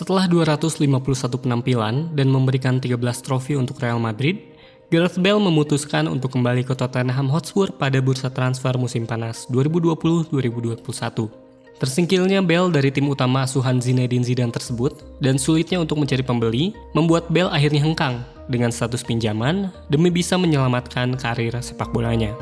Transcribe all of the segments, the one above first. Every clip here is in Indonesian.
Setelah 251 penampilan dan memberikan 13 trofi untuk Real Madrid, Gareth Bale memutuskan untuk kembali ke Tottenham Hotspur pada bursa transfer musim panas 2020-2021. Tersingkirnya Bale dari tim utama asuhan Zinedine Zidane tersebut dan sulitnya untuk mencari pembeli membuat Bale akhirnya hengkang dengan status pinjaman demi bisa menyelamatkan karir sepak bolanya.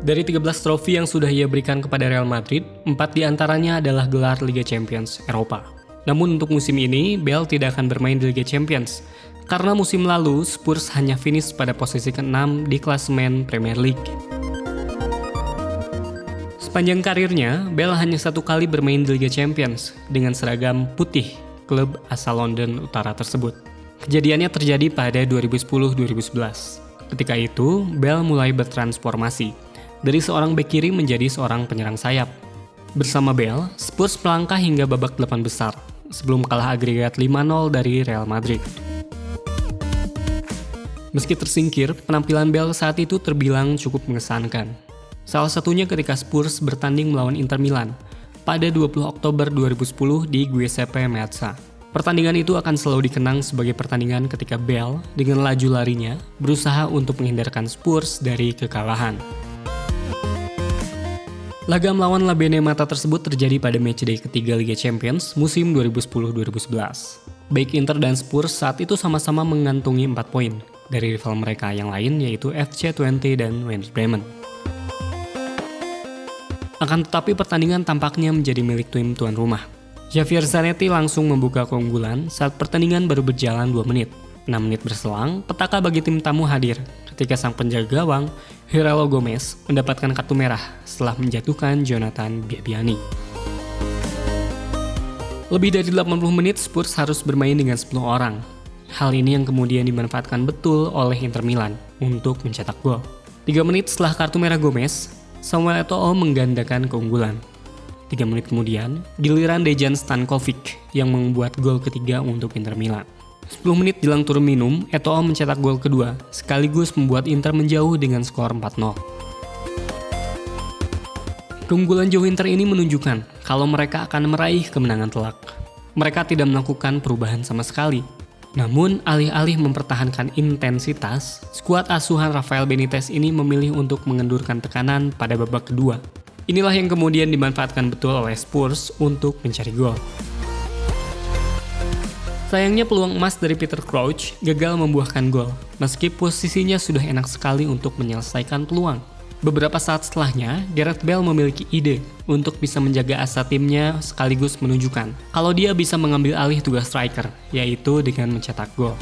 Dari 13 trofi yang sudah ia berikan kepada Real Madrid, 4 diantaranya adalah gelar Liga Champions Eropa. Namun untuk musim ini, Bale tidak akan bermain di Liga Champions, karena musim lalu Spurs hanya finish pada posisi ke-6 di klasemen Premier League. Sepanjang karirnya, Bale hanya 1 kali bermain di Liga Champions dengan seragam putih klub asal London Utara tersebut. Kejadiannya terjadi pada 2010-2011. Ketika itu, Bale mulai bertransformasi dari seorang bek kiri menjadi seorang penyerang sayap. Bersama Bale, Spurs melangkah hingga babak 8 besar, sebelum kalah agregat 5-0 dari Real Madrid. Meski tersingkir, penampilan Bale saat itu terbilang cukup mengesankan. Salah satunya ketika Spurs bertanding melawan Inter Milan pada 20 Oktober 2010 di Giuseppe Meazza. Pertandingan itu akan selalu dikenang sebagai pertandingan ketika Bale dengan laju larinya berusaha untuk menghindarkan Spurs dari kekalahan. Laga melawan La Benemata tersebut terjadi pada matchday ketiga Liga Champions musim 2010-2011. Baik Inter dan Spurs saat itu sama-sama mengantungi 4 poin dari rival mereka yang lain yaitu FC Twente dan Werder Bremen. Akan tetapi pertandingan tampaknya menjadi milik tim tuan rumah. Javier Zanetti langsung membuka keunggulan saat pertandingan baru berjalan 2 menit. 6 menit berselang, petaka bagi tim tamu hadir ketika sang penjaga gawang, Heurelho Gomes, mendapatkan kartu merah setelah menjatuhkan Jonathan Biabiany. Lebih dari 80 menit Spurs harus bermain dengan 10 orang. Hal ini yang kemudian dimanfaatkan betul oleh Inter Milan untuk mencetak gol. 3 menit setelah kartu merah Gomes, Samuel Eto'o menggandakan keunggulan. 3 menit kemudian, giliran Dejan Stankovic yang membuat gol ketiga untuk Inter Milan. 10 menit jelang turun minum, Eto'o mencetak gol kedua, sekaligus membuat Inter menjauh dengan skor 4-0. Keunggulan jauh Inter ini menunjukkan kalau mereka akan meraih kemenangan telak. Mereka tidak melakukan perubahan sama sekali. Namun, alih-alih mempertahankan intensitas, skuad asuhan Rafael Benitez ini memilih untuk mengendurkan tekanan pada babak kedua. Inilah yang kemudian dimanfaatkan betul oleh Spurs untuk mencari gol. Sayangnya peluang emas dari Peter Crouch gagal membuahkan gol, meski posisinya sudah enak sekali untuk menyelesaikan peluang. Beberapa saat setelahnya, Gareth Bale memiliki ide untuk bisa menjaga asa timnya sekaligus menunjukkan kalau dia bisa mengambil alih tugas striker, yaitu dengan mencetak gol.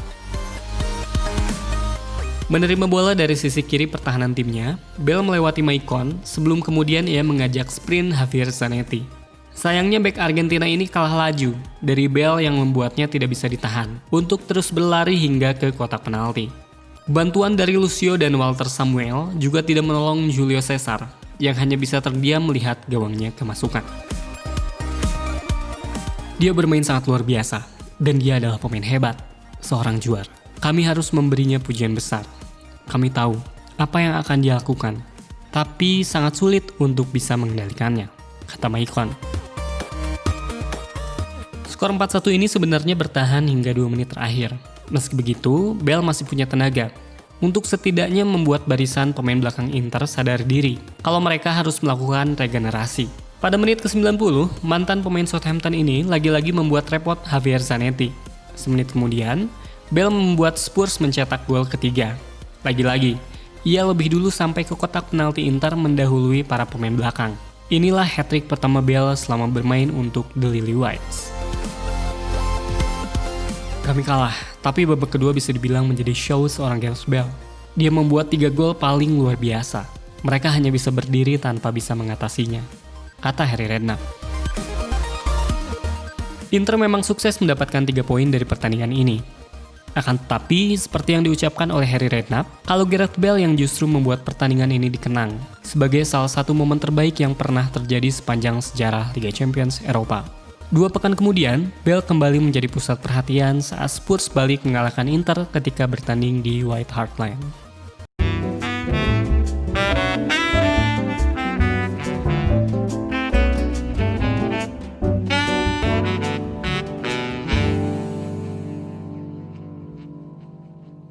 Menerima bola dari sisi kiri pertahanan timnya, Bale melewati Maicon sebelum kemudian ia mengajak sprint Javier Zanetti. Sayangnya bek Argentina ini kalah laju dari Bale yang membuatnya tidak bisa ditahan untuk terus berlari hingga ke kotak penalti. Bantuan dari Lucio dan Walter Samuel juga tidak menolong Julio Cesar yang hanya bisa terdiam melihat gawangnya kemasukan. Dia bermain sangat luar biasa dan dia adalah pemain hebat, seorang juara. Kami harus memberinya pujian besar. Kami tahu apa yang akan dia lakukan, tapi sangat sulit untuk bisa mengendalikannya, kata Maicon. Skor 4-1 ini sebenarnya bertahan hingga 2 menit terakhir. Meski begitu, Bale masih punya tenaga untuk setidaknya membuat barisan pemain belakang Inter sadar diri kalau mereka harus melakukan regenerasi. Pada menit ke-90, mantan pemain Southampton ini lagi-lagi membuat repot Javier Zanetti. Semenit kemudian, Bale membuat Spurs mencetak gol ketiga. Lagi-lagi, ia lebih dulu sampai ke kotak penalti Inter mendahului para pemain belakang. Inilah hat-trick pertama Bale selama bermain untuk The Lily Whites. Kami kalah, tapi babak kedua bisa dibilang menjadi show seorang Gareth Bale. Dia membuat 3 gol paling luar biasa. Mereka hanya bisa berdiri tanpa bisa mengatasinya, kata Harry Redknapp. Inter memang sukses mendapatkan 3 poin dari pertandingan ini. Akan tetapi, seperti yang diucapkan oleh Harry Redknapp, kalau Gareth Bale yang justru membuat pertandingan ini dikenang sebagai salah satu momen terbaik yang pernah terjadi sepanjang sejarah Liga Champions Eropa. 2 pekan kemudian, Bale kembali menjadi pusat perhatian saat Spurs balik mengalahkan Inter ketika bertanding di White Hart Lane.